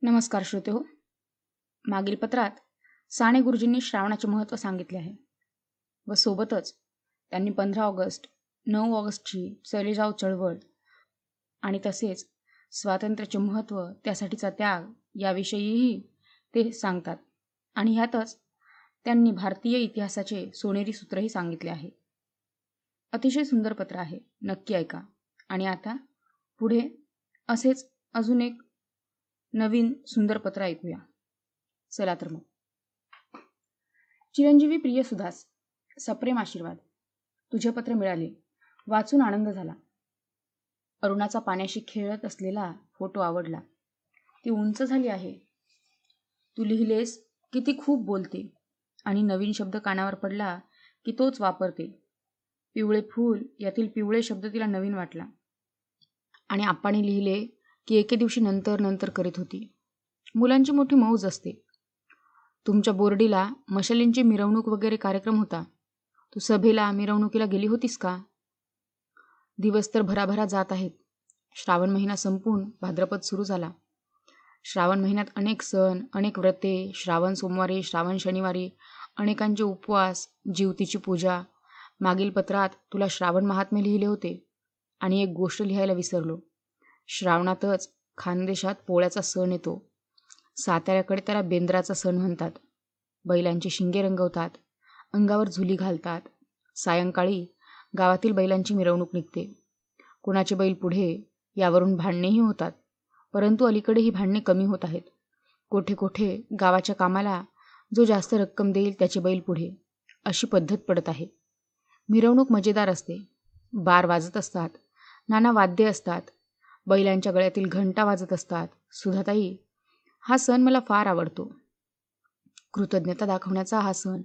नमस्कार श्रोते हो. मागील पत्रात साने गुरुजींनी श्रावणाचे महत्त्व सांगितले आहे व सोबतच त्यांनी 15 ऑगस्ट 9 ऑगस्टची चले जाव चळवळ आणि तसेच स्वातंत्र्याचे महत्त्व, त्यासाठीचा त्याग याविषयीही ते सांगतात. आणि ह्यातच त्यांनी भारतीय इतिहासाचे सोनेरी सूत्रही सांगितले आहे. अतिशय सुंदर पत्र आहे, नक्की ऐका. आणि आता पुढे असेच अजून एक नवीन सुंदर पत्र ऐकूया. चला तर मग. चिरंजीवी प्रिय सुधास, सप्रेम आशीर्वाद. तुझे पत्र मिळाले, वाचून आनंद झाला. अरुणाचा पाण्याशी खेळत असलेला फोटो आवडला. ती उंच झाली आहे. तू लिहिलेस की ती खूप बोलते आणि नवीन शब्द कानावर पडला की तोच वापरते. पिवळे फूल यातील पिवळे शब्द तिला नवीन वाटला आणि आप्पाने लिहिले की एके दिवशी नंतर नंतर करीत होती. मुलांची मोठी मौज असते. तुमच्या बोर्डीला मशालींची मिरवणूक वगैरे कार्यक्रम होता. तू सभेला मिरवणुकीला गेली होतीस का? दिवस तर भराभरा जात आहेत. श्रावण महिना संपून भाद्रपद सुरू झाला. श्रावण महिन्यात अनेक सण, अनेक व्रते, श्रावण सोमवारी, श्रावण शनिवारी, अनेकांचे उपवास, जीवतीची पूजा. मागील पत्रात तुला श्रावण महात्म्य लिहिले होते आणि एक गोष्ट लिहायला विसरलो. श्रावणातच खानदेशात पोळ्याचा सण येतो. साताऱ्याकडे त्याला बेंद्राचा सण म्हणतात. बैलांची शिंगे रंगवतात, अंगावर झुली घालतात. सायंकाळी गावातील बैलांची मिरवणूक निघते. कुणाचे बैल पुढे यावरून भांडणेही होतात. परंतु अलीकडे ही भांडणे कमी होत आहेत. कोठे कोठे गावाच्या कामाला जो जास्त रक्कम देईल त्याचे बैल पुढे, अशी पद्धत पडत आहे. मिरवणूक मजेदार असते. बार वाजत असतात, नाना वाद्ये असतात, बैलांच्या गळ्यातील घंटा वाजत असतात. सुधाताई, हा सण मला फार आवडतो. कृतज्ञता दाखवण्याचा हा सण.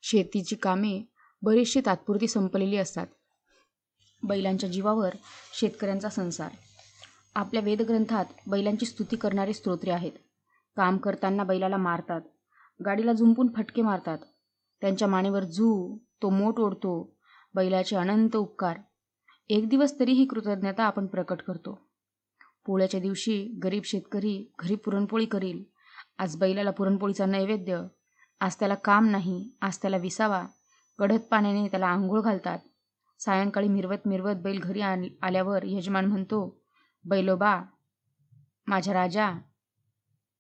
शेतीची कामे बरीचशी तात्पुरती संपलेली असतात. बैलांच्या जीवावर शेतकऱ्यांचा संसार. आपल्या वेदग्रंथात बैलांची स्तुती करणारे स्तोत्रे आहेत. काम करताना बैलाला मारतात, गाडीला झुंपून फटके मारतात, त्यांच्या मानेवर तो मोठ ओढतो. बैलाचे अनंत उपकार. एक दिवस तरी ही कृतज्ञता आपण प्रकट करतो. पोळ्याच्या दिवशी गरीब शेतकरी घरी पुरणपोळी करील. आज बैलाला पुरणपोळीचा नैवेद्य. आज त्याला काम नाही, आज त्याला विसावा. गढत पाण्याने त्याला आंघोळ घालतात. सायंकाळी मिरवत मिरवत बैल घरी आल्यावर यजमान म्हणतो, बैलोबा, माझ्या राजा,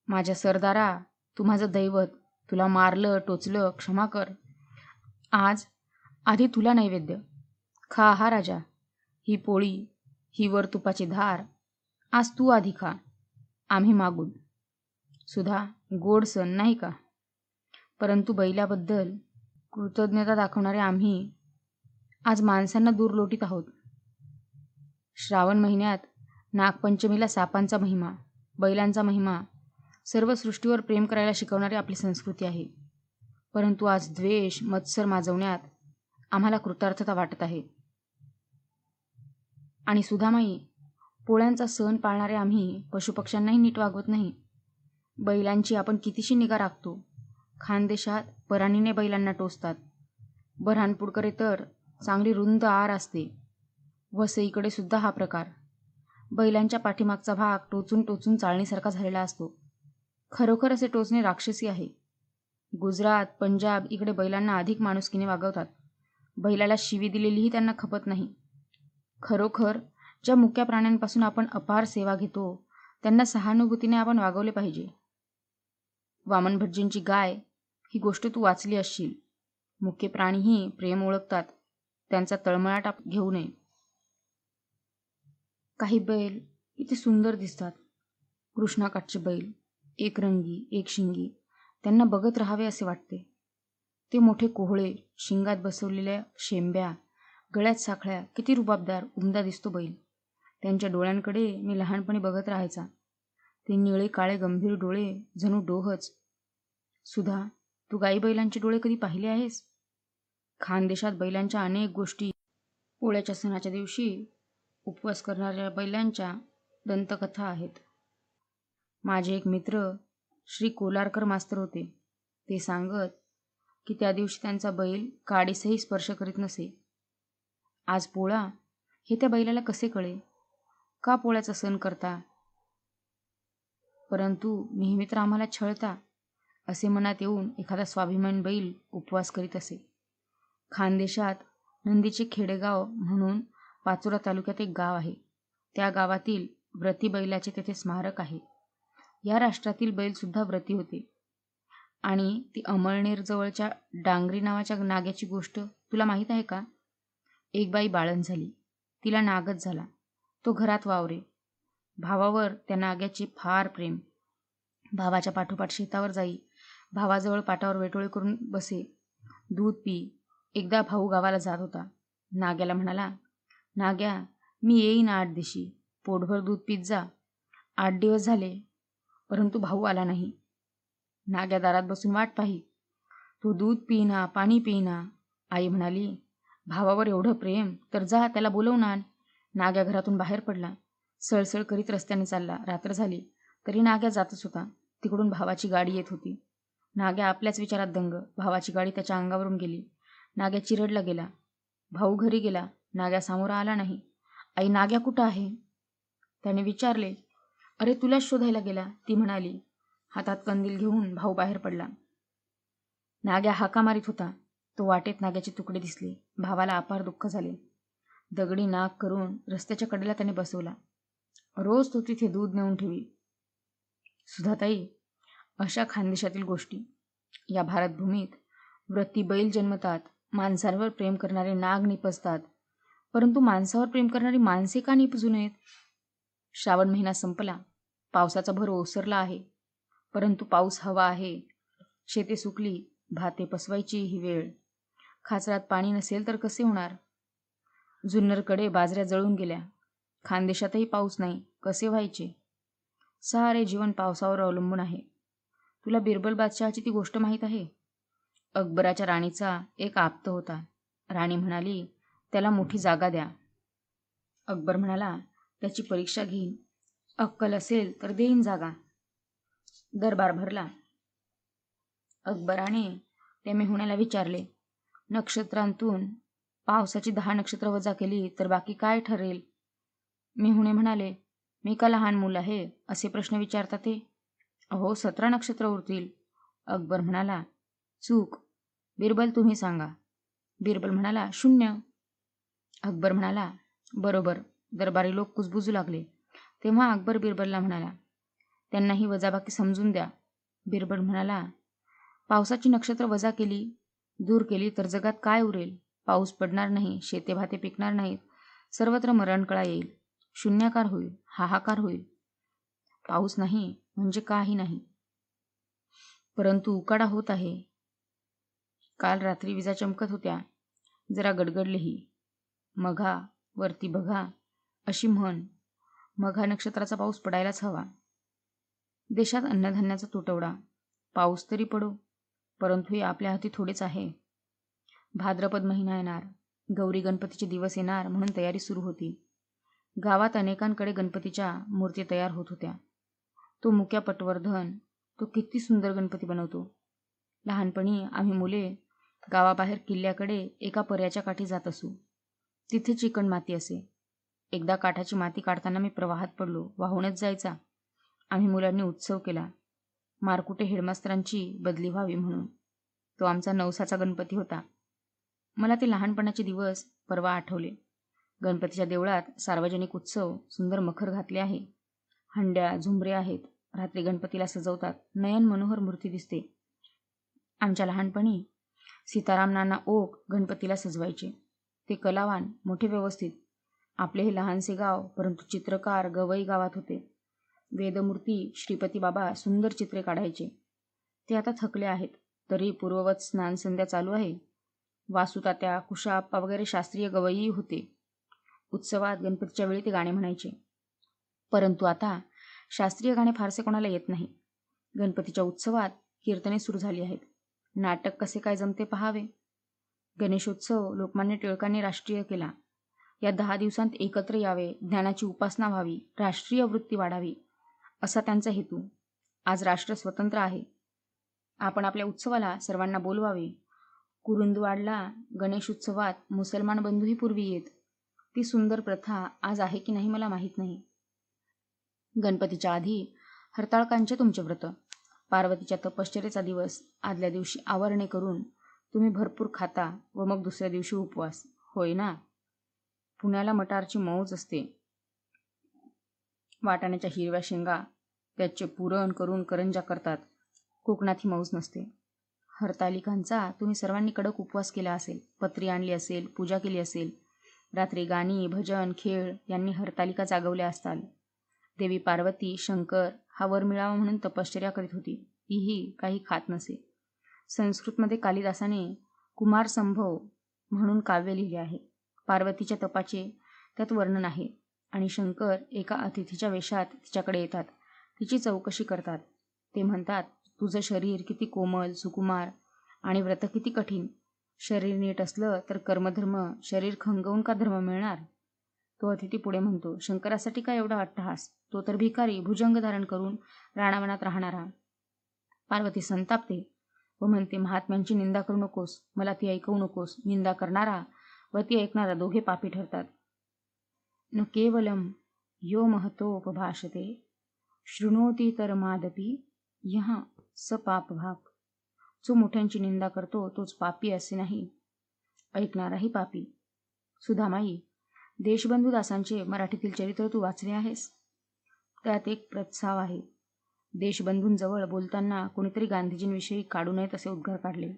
माझ्या सरदारा, तू माझं दैवत. तुला मारलं, टोचलं, क्षमा कर. आज आधी तुला नैवेद्य. खा हा राजा, ही पोळी, ही वर तुपाची धार. आज तू आधी खा, आम्ही मागून. सुधा, गोड सण नाही का? परंतु बैलाबद्दल कृतज्ञता दाखवणारे आम्ही आज माणसांना दूर लोटीत आहोत. श्रावण महिन्यात नागपंचमीला सापांचा महिमा, बैलांचा महिमा, सर्व सृष्टीवर प्रेम करायला शिकवणारी आपली संस्कृती आहे. परंतु आज द्वेष, मत्सर माजवण्यात आम्हाला कृतार्थता वाटत आहे. आणि सुधामाई, पोळ्यांचा सण पाळणारे आम्ही पशुपक्ष्यांनाही नीट वागवत नाही. बैलांची आपण कितीशी निगा राखतो. खानदेशात पराणीने बैलांना टोचतात. बऱ्हाणपूरकडे तर चांगली रुंद आर असते. वसईकडे सुद्धा हा प्रकार. बैलांच्या पाठीमागचा भाग टोचून टोचून चाळणीसारखा झालेला असतो. खरोखर असे टोचणे राक्षसी आहे. गुजरात, पंजाब इकडे बैलांना अधिक माणुसकीने वागवतात. बैलाला शिवी दिलेलीही त्यांना खपत नाही. खरोखर ज्या मुक्या प्राण्यांपासून आपण अपार सेवा घेतो त्यांना सहानुभूतीने आपण वागवले पाहिजे. वामन भटजींची गाय ही गोष्ट तू वाचली असशील. मुके प्राणीही प्रेम ओळखतात, त्यांचा तळमळाट घेऊ नये. काही बैल किती सुंदर दिसतात. कृष्णाकाठचे बैल, एक रंगी, एक शिंगी, त्यांना बघत राहावे असे वाटते. ते मोठे कोहळे, शिंगात बसवलेल्या शेंब्या, गळ्यात साखळ्या, किती रुबाबदार, उमदा दिसतो बैल. त्यांच्या डोळ्यांकडे मी लहानपणी बघत राहायचा. ते निळे काळे गंभीर डोळे, जणू डोहच. सुधा, तू गाई बैलांचे डोळे कधी पाहिले आहेस? खानदेशात बैलांच्या अनेक गोष्टी, पोळ्याच्या सणाच्या दिवशी उपवास करणाऱ्या बैलांच्या दंतकथा आहेत. माझे एक मित्र श्री कोलारकर मास्तर होते. ते सांगत की त्या दिवशी त्यांचा बैल काडीसही स्पर्श करीत नसे. आज पोळा हे त्या बैलाला कसे कळे? का पोळ्याचा सण करता? परंतु नेहमी तर आम्हाला छळता, असे मनात येऊन एखादा स्वाभिमान बैल उपवास करीत असे. खानदेशात नंदीचे खेडेगाव म्हणून पाचोरा तालुक्यात एक गाव आहे. त्या गावातील व्रती बैलाचे तेथे स्मारक आहे. या राष्ट्रातील बैलसुद्धा व्रती होते. आणि ती अमळनेर जवळच्या डांगरी नावाच्या नाग्याची गोष्ट तुला माहीत आहे का? एक बाई बाळंत झाली. तिला नागच झाला. तो घरात वावरे. भावावर त्या नाग्याचे फार प्रेम. भावाच्या पाठोपाठ शेतावर जाई. भावाजवळ पाटावर वेटोळे करून बसे. दूध पी. एकदा भाऊ गावाला जात होता. नाग्याला म्हणाला, नाग्या, मी येईन 8 दिवशी. पोटभर दूध पीत जा. 8 दिवस झाले, परंतु भाऊ आला नाही. नाग्या दारात बसून वाट पाही. तो दूध पिईना, पाणी पिईना. आई म्हणाली, भावावर एवढं प्रेम तर जा त्याला बोलवून आण. नाग्या घरातून बाहेर पडला. सळसळ करीत रस्त्याने चालला. रात्र झाली तरी नाग्या जातच होता. तिकडून भावाची गाडी येत होती. नाग्या आपल्याच विचारात दंग. भावाची गाडी त्याच्या अंगावरून गेली. नाग्या चिरडला गेला. भाऊ घरी गेला. नाग्या सामोरा आला नाही. आई, नाग्या कुठं आहे? त्याने विचारले. अरे, तुलाच शोधायला गेला, ती म्हणाली. हातात कंदील घेऊन भाऊ बाहेर पडला. नाग्या हाका मारीत होता. तो वाटेत नाग्याचे तुकडे दिसले. भावाला अपार दुःख झाले. दगडी नाक करून रस्त्याच्या कडेला त्याने बसवला. रोज तो तिथे दूध नेऊन ठेवी. सुधाताई, अशा खानदेशातील गोष्टी. या भारतभूमीत व्रती बैल जन्मतात. माणसांवर प्रेम करणारे नाग निपजतात. परंतु माणसावर प्रेम करणारी माणसे का निपजू नयेत? श्रावण महिना संपला. पावसाचा भर ओसरला आहे. परंतु पाऊस हवा आहे. शेते सुकली. भाते पसवायची ही वेळ. खाचरात पाणी नसेल तर कसे होणार? जुन्नरकडे बाजऱ्या जळून गेल्या. खानदेशातही पाऊस नाही. कसे व्हायचे? सारे जीवन पावसावर अवलंबून आहे. तुला बिरबल बादशहाची ती गोष्ट माहीत आहे? अकबराच्या राणीचा एक आप्त होता. राणी म्हणाली, त्याला मोठी जागा द्या. अकबर म्हणाला, त्याची परीक्षा घेईन. अक्कल असेल तर देईन जागा. दरबार भरला. अकबराने त्या मेहुण्याला विचारले, नक्षत्रांतून पावसाची 10 नक्षत्र वजा केली तर बाकी काय ठरेल? मेहुणे म्हणाले, मी का लहान मूल आहे, असे प्रश्न विचारता ते? अहो, 17 नक्षत्र उरतील. अकबर म्हणाला, चूक. बिरबल, तुम्ही सांगा. बिरबल म्हणाला, 0. अकबर म्हणाला, बरोबर. दरबारी लोक कुजबुजू लागले. तेव्हा अकबर बिरबलला म्हणाला, त्यांना ही वजाबाकी समजून द्या. बिरबल म्हणाला, पावसाची नक्षत्र वजा केली, दूर केली तर जगात काय उरेल? पाऊस पडणार नाही, शेते भाते पिकणार नाहीत, सर्वत्र मरणकळा येईल, शून्याकार होईल, हाहाकार होईल. पाऊस नाही म्हणजे काही नाही. परंतु उकाडा होत आहे. काल रात्री विजा चमकत होत्या. जरा गडगडलेही. मघा वरती बघा, अशी म्हण. मघा नक्षत्राचा पाऊस पडायलाच हवा. देशात अन्नधान्याचा तुटवडा. पाऊस तरी पडो. परंतु हे आपल्या हाती थोडेच आहे. भाद्रपद महिना येणार. गौरी गणपतीचे दिवस येणार म्हणून तयारी सुरू होती. गावात अनेकांकडे गणपतीच्या मूर्ती तयार होत होत्या. तो मुक्या पटवर्धन, तो किती सुंदर गणपती बनवतो. लहानपणी आम्ही मुले गावाबाहेर किल्ल्याकडे एका पर्याच्या काठी जात असू. तिथे चिकण माती असे. एकदा काठाची माती काढताना मी प्रवाहात पडलो. वाहूनच जायचा. आम्ही मुलांनी उत्सव केला. मारकुटे हेडमास्तरांची बदली व्हावी म्हणून. तो आमचा नवसाचा गणपती होता. मला ते लहानपणाचे दिवस परवा आठवले. गणपतीच्या देवळात सार्वजनिक उत्सव. सुंदर मखर घातले आहे. हंड्या झुंबरे आहेत. रात्री गणपतीला सजवतात. नयन मनोहर मूर्ती दिसते. आमच्या लहानपणी सीताराम नाना ओक गणपतीला सजवायचे. ते कलावान, मोठे, व्यवस्थित. आपले हे लहानसे गाव, परंतु चित्रकार गवई गावात होते. वेदमूर्ती श्रीपती बाबा सुंदर चित्रे काढायचे. ते आता थकले आहेत. तरी पूर्ववत स्नान संध्या चालू आहे. वासुतात्या, कुशाप्पा वगैरे शास्त्रीय गवईही होते. उत्सवात गणपतीच्या वेळी ते गाणे म्हणायचे. परंतु आता शास्त्रीय गाणे फारसे कोणाला येत नाही. गणपतीच्या उत्सवात कीर्तने सुरू झाली आहेत. नाटक कसे काय जमते पहावे. गणेशोत्सव लोकमान्य टिळकांनी राष्ट्रीय केला. या 10 दिवसांत एकत्र यावे, ज्ञानाची उपासना व्हावी, राष्ट्रीय वृत्ती वाढावी, असा त्यांचा हेतू. आज राष्ट्र स्वतंत्र आहे. आपण आपल्या उत्सवाला सर्वांना बोलवावे. कुरुंदवाडला गणेशोत्सवात मुसलमान बंधूही पूर्वी येत. ती सुंदर प्रथा आज आहे की नाही मला माहीत नाही. गणपतीच्या आधी हरताळकांचे तुमचे व्रत. पार्वतीच्या तपश्चर्येचा दिवस आदल्या दिवशी आवरणे करून तुम्ही भरपूर खाता व मग दुसऱ्या दिवशी उपवास. होय ना? पुण्याला मटारची मौज असते. वाटाण्याच्या हिरव्या शेंगा त्याचे पुरण करून करंजा करतात. कोकणात ही मौज नसते. हरतालिकांचा तुम्ही सर्वांनी कडक उपवास केला असेल, पत्री आणली असेल, पूजा केली असेल. रात्री गाणी, भजन, खेळ यांनी हरतालिका जागवल्या असताल. देवी पार्वती, शंकर हा वर मिळावा म्हणून तपश्चर्या करीत होती. तीही काही खात नसे. संस्कृतमध्ये कालिदासाने कुमार संभव म्हणून काव्य लिहिले आहे. पार्वतीच्या तपाचे त्यात वर्णन आहे आणि शंकर एका अतिथीच्या वेशात तिच्याकडे येतात. तिची चौकशी करतात. ते म्हणतात, तुझं शरीर किती कोमल, सुकुमार आणि व्रत किती कठीण. शरीर नीट असलं तर कर्मधर्म, शरीर खंगवून का धर्म मिळणार? तो अतिथी पुढे म्हणतो, शंकरासाठी काय एवढा अट्टहास? तो तर भिकारी, भुजंग धारण करून राणावनात राहणारा. पार्वती संतापते व म्हणते, महात्म्यांची निंदा करू नकोस, मला ती ऐकवू नकोस. निंदा करणारा व ती ऐकणारा दोघे पापी ठरतात. न केवलम यो महतोपभाषते शृणोती तर मादपी यह स पापभाग. जो मोठ्यांची निंदा करतो तोच पापी असे नाही, ऐकणाराही पापी. सुधामाई, देशबंधू दासांचे मराठीतील चरित्र तू वाचले आहेस? त्यात एक प्रस्ताव आहे. देशबंधूंजवळ बोलताना कोणीतरी गांधीजींविषयी काढू नयेत असे उद्गार काढले.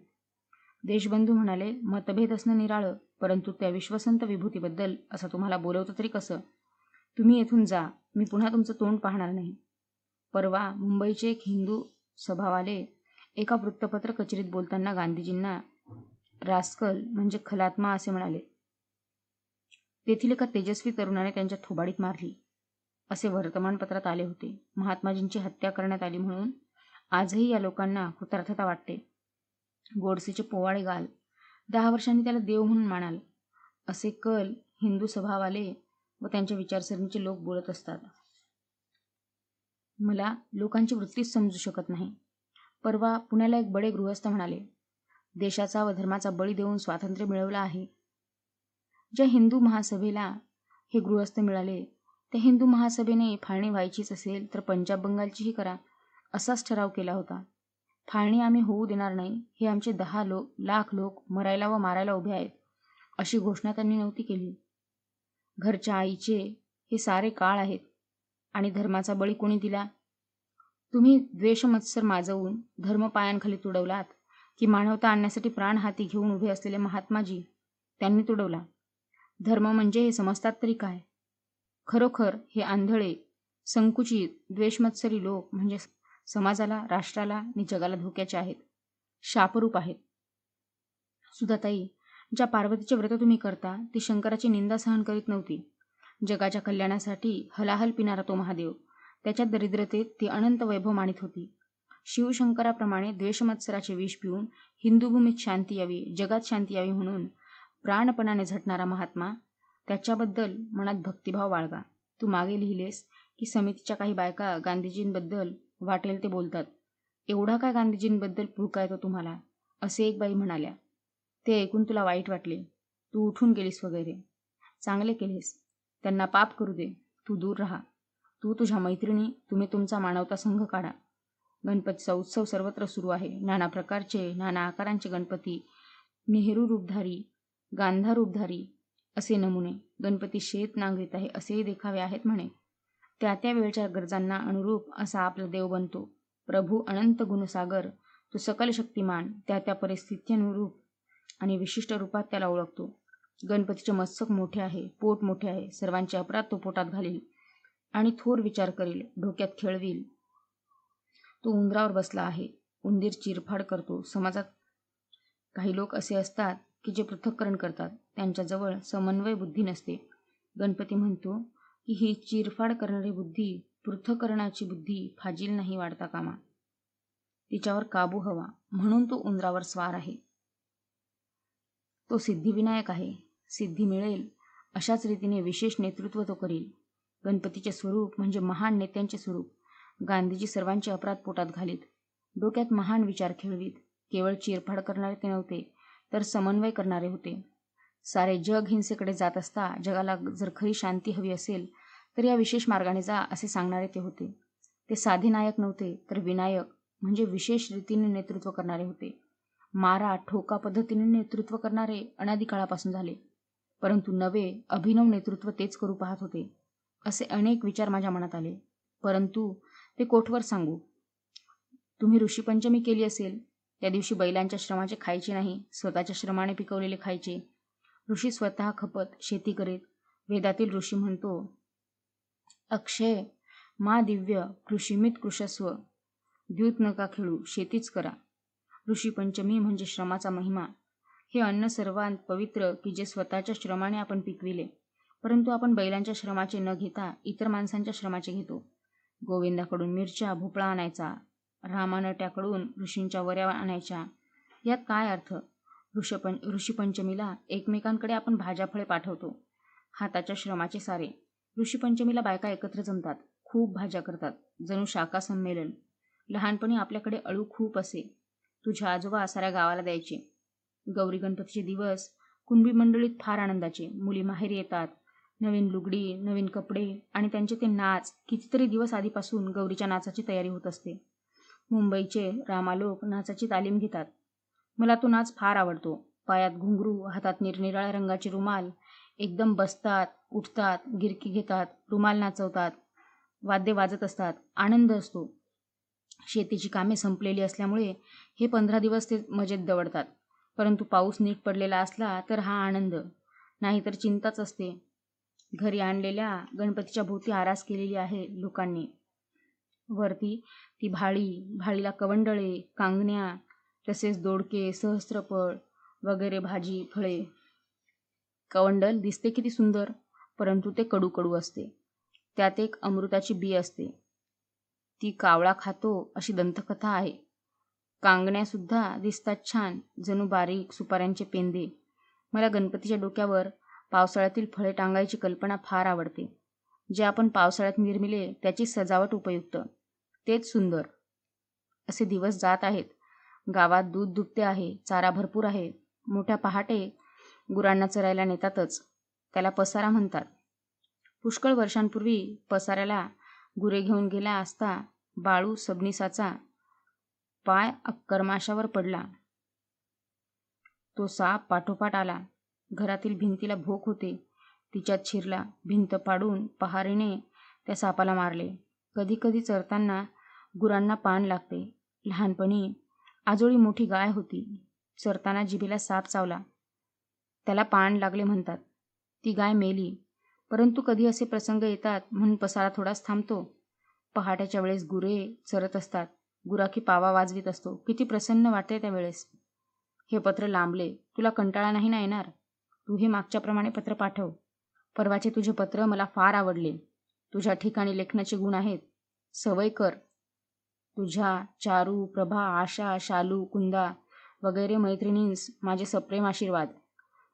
देशबंधू म्हणाले, मतभेद असणं निराळं, परंतु त्या विश्वसंत विभूतीबद्दल असं तुम्हाला बोलवतं तरी कसं? तुम्ही येथून जा, मी पुन्हा तुमचं तोंड पाहणार नाही. परवा मुंबईचे एक हिंदू सभावाले एका वृत्तपत्र कचेरीत बोलताना गांधीजींना रास्कल म्हणजे खलात्मा असे म्हणाले. तेथील एका तेजस्वी तरुणाने त्यांच्या थोबाडीत मारली असे वर्तमानपत्रात आले होते. महात्माजींची हत्या करण्यात आली म्हणून आजही या लोकांना कृतार्थता वाटते. गोडसेचे पोवाडे गाल, 10 वर्षांनी त्याला देव म्हणून मानाल, असे कल हिंदू सभावाले व त्यांच्या विचारसरणीचे लोक बोलत असतात. मला लोकांची वृत्तीच समजू शकत नाही. परवा पुण्याला एक बडे गृहस्थ म्हणाले, देशाचा व धर्माचा बळी देऊन स्वातंत्र्य मिळवलं आहे. ज्या हिंदू महासभेला हे गृहस्थ मिळाले त्या हिंदू महासभेने फाळणी व्हायचीच असेल तर पंजाब बंगालचीही करा असाच ठराव केला होता. फाळणी आम्ही होऊ देणार नाही, हे आमचे 10 लाख लोक मरायला व मारायला उभे आहेत, अशी घोषणा त्यांनी नव्हती केली. घरच्या आईचे हे सारे काळ आहेत आणि धर्माचा बळी कोणी दिला? तुम्ही द्वेषमत्सर माजवून धर्म पायांखाली तुडवलात की मानवता आणण्यासाठी प्राण हाती घेऊन उभे असलेले महात्माजी त्यांनी तुडवला? धर्म म्हणजे हे समजतात तरी काय? खरोखर हे आंधळे, संकुचित, द्वेषमत्सरी लोक म्हणजे समाजाला, राष्ट्राला आणि जगाला धोक्याचे आहेत, शापरूप आहेत. सुधाताई, ज्या पार्वतीचे व्रत तुम्ही करता ती शंकराची निंदा सहन करीत नव्हती. जगाच्या कल्याणासाठी हलाहल पिणारा तो महादेव, त्याच्या दरिद्रतेत ती अनंत वैभव मानित होती. शिवशंकराप्रमाणे द्वेषमत्सराचे विष पिऊन हिंदूभूमीत शांती यावी, जगात शांती यावी म्हणून प्राणपणाने झटणारा महात्मा, त्याच्याबद्दल मनात भक्तिभाव बाळगा. तू मागे लिहिलेस की समितीच्या काही बायका गांधीजींबद्दल वाटेल ते बोलतात. एवढा काय गांधीजींबद्दल पुळका येतो तुम्हाला? असे एक बाई म्हणाल्या. ते ऐकून तुला वाईट वाटले, तू उठून गेलीस वगैरे. चांगले केलेस. त्यांना पाप करू दे, तू दूर राहा. तू, तुझ्या मैत्रिणी, तुम्ही तुमचा मानवता संघ काढा. गणपतीचा उत्सव सर्वत्र सुरू आहे. नाना प्रकारचे, नाना आकारांचे गणपती, नेहरू रूपधारी, गांधा रूपधारी असे नमुने. गणपती शेत नांगरीत आहे असेही देखावे आहेत म्हणे. त्या त्या वेळच्या गरजांना अनुरूप असा आपला देव बनतो. प्रभू अनंत गुणसागर, तो सकल शक्तिमान, त्या त्या परिस्थितीनुरूप आणि विशिष्ट रूपात त्याला ओळखतो. गणपतीचे मस्तक मोठे आहे, पोट मोठे आहे, सर्वांचे अपराध तो पोटात घालील आणि थोर विचार करील, डोक्यात खेळवील. तो उंदरावर बसला आहे, उंदीर चिरफाड करतो. समाजात काही लोक असे असतात की जे पृथक्करण करतात, त्यांच्याजवळ समन्वय बुद्धी नसते. गणपती म्हणतो की ही चिरफाड करणारी बुद्धी, पृथक्करणाची बुद्धी फाजील नाही वाढता कामा. तिच्यावर काबू हवा, म्हणून तो उंदरावर स्वार आहे. तो सिद्धिविनायक आहे. सिद्धी मिळेल अशाच रीतीने विशेष नेतृत्व तो करील. गणपतीचे स्वरूप म्हणजे महान नेत्यांचे स्वरूप. गांधीजी सर्वांचे अपराध पोटात घालीत, डोक्यात महान विचार खेळवीत. केवळ चिरफाड करणारे ते नव्हते, तर समन्वय करणारे होते. सारे जग हिंसेकडे जात असता जगाला जर खरी शांती हवी असेल तर या विशेष मार्गाने जा असे सांगणारे ते होते. ते साधे नायक नव्हते, तर विनायक म्हणजे विशेष रीतीने नेतृत्व करणारे होते. मारा ठोका पद्धतीने नेतृत्व करणारे अनादी काळापासून झाले, परंतु नवे अभिनव नेतृत्व तेच करू पाहत होते. असे अनेक विचार माझ्या मनात आले, परंतु ते कोठवर सांगू. तुम्ही ऋषीपंचमी केली असेल. त्या दिवशी बैलांच्या श्रमाचे खायचे नाही, स्वतःच्या श्रमाने पिकवलेले खायचे. ऋषी स्वतः खपत शेती करीत. वेदातील ऋषी म्हणतो, अक्षय मा दिव्य कृषीमित कृशस्व, द्यूत नका खेळू शेतीच करा. ऋषीपंचमी म्हणजे श्रमाचा महिमा. हे अन्न सर्वांत पवित्र की जे स्वतःच्या श्रमाने आपण पिकविले, परंतु आपण बैलांच्या श्रमाचे न घेता इतर माणसांच्या श्रमाचे घेतो. गोविंदाकडून मिरच्या भोपळा आणायचा, रामानट्याकडून ऋषींच्या वऱ्या आणायच्या. यात काय अर्थ? ऋषीपंचमीला एकमेकांकडे आपण भाज्या फळे पाठवतो, हाताच्या श्रमाचे सारे. ऋषीपंचमीला बायका एकत्र जमतात, खूप भाज्या करतात, जणू शाखा संमेलन. लहानपणी आपल्याकडे अळू खूप असे. तुझे आजोबा साऱ्या गावाला द्यायचे. गौरी गणपतीचे दिवस कुणबी मंडळीत फार आनंदाचे. मुली माहेरी येतात, नवीन लुगडी, नवीन कपडे आणि त्यांचे ते नाच. कितीतरी दिवस आधीपासून गौरीच्या नाचाची तयारी होत असते. मुंबईचे रामालोक नाचाची तालीम घेतात. मला तो नाच फार आवडतो. पायात घुंगरू, हातात निरनिराळ्या रंगाचे रुमाल, एकदम बसतात, उठतात, गिरकी घेतात, रुमाल नाचवतात, वाद्य वाजत असतात, आनंद असतो. शेतीची कामे संपलेली असल्यामुळे हे 15 दिवस ते मजेत दवडतात. परंतु पाऊस नीट पडलेला असला तर हा आनंद, नाहीतर चिंताच असते. घरी आणलेल्या गणपतीच्या भोवती आरास केलेली आहे लोकांनी. वरती ती भाळीला कवंडळे, कांगण्या, तसेच दोडके, सहस्त्रफळ वगैरे भाजी फळे. कवंडल दिसते किती सुंदर, परंतु ते कडू कडू असते. त्यात एक अमृताची बी असते, ती कावळा खातो अशी दंतकथा आहे. कांगण्या सुद्धा दिसतात छान, जणू बारीक सुपाऱ्यांचे पेंदे. मला गणपतीच्या डोक्यावर पावसाळ्यातील फळे टांगायची कल्पना फार आवडते. जे आपण पावसाळ्यात निर्मिले त्याची सजावट उपयुक्त, तेच सुंदर. असे दिवस जात आहेत. गावात दूध दुभते आहे, चारा भरपूर आहे. मोठ्या पहाटे गुरांना चरायला नेतातच, त्याला पसारा म्हणतात. पुष्कळ वर्षांपूर्वी पसाऱ्याला गुरे घेऊन गेला असता बाळू सबनीसाचा पाय अक्करमाशावर पडला. तो साप पाठोपाठ आला. घरातील भिंतीला भोक होते, तिच्यात शिरला. भिंत पाडून पहारीने त्या सापाला मारले. कधी कधी चरताना गुरांना पान लागते. लहानपणी आजोळी मोठी गाय होती. चरताना जिभेला साप चावला, त्याला पान लागले म्हणतात. ती गाय मेली. परंतु कधी असे प्रसंग येतात म्हणून पसारा थोडाच थांबतो. पहाटेच्या वेळेस गुरे चरत असतात. गुराखी पावा वाजवीत असतो. किती प्रसन्न वाटते त्यावेळेस. हे पत्र लांबले. तुला कंटाळा नाही ना येणार? तू हे मागच्याप्रमाणे पत्र पाठव. परवाचे तुझे पत्र मला फार आवडले. तुझ्या ठिकाणी लेखनाचे गुण आहेत. सवय कर. तुझ्या चारू, प्रभा, आशा, शालू, कुंदा वगैरे मैत्रिणींस माझे सप्रेम आशीर्वाद.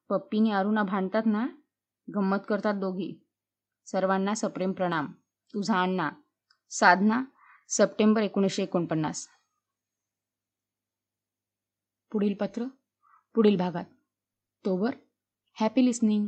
पप्पीनी अरुणा भांडतात ना, गंमत करतात दोघी. सर्वांना सप्रेम प्रणाम. तुझा अण्णा. साधना, सप्टेंबर 1949. पुढील पत्र पुढील भागात. तोवर हॅपी लिसनिंग.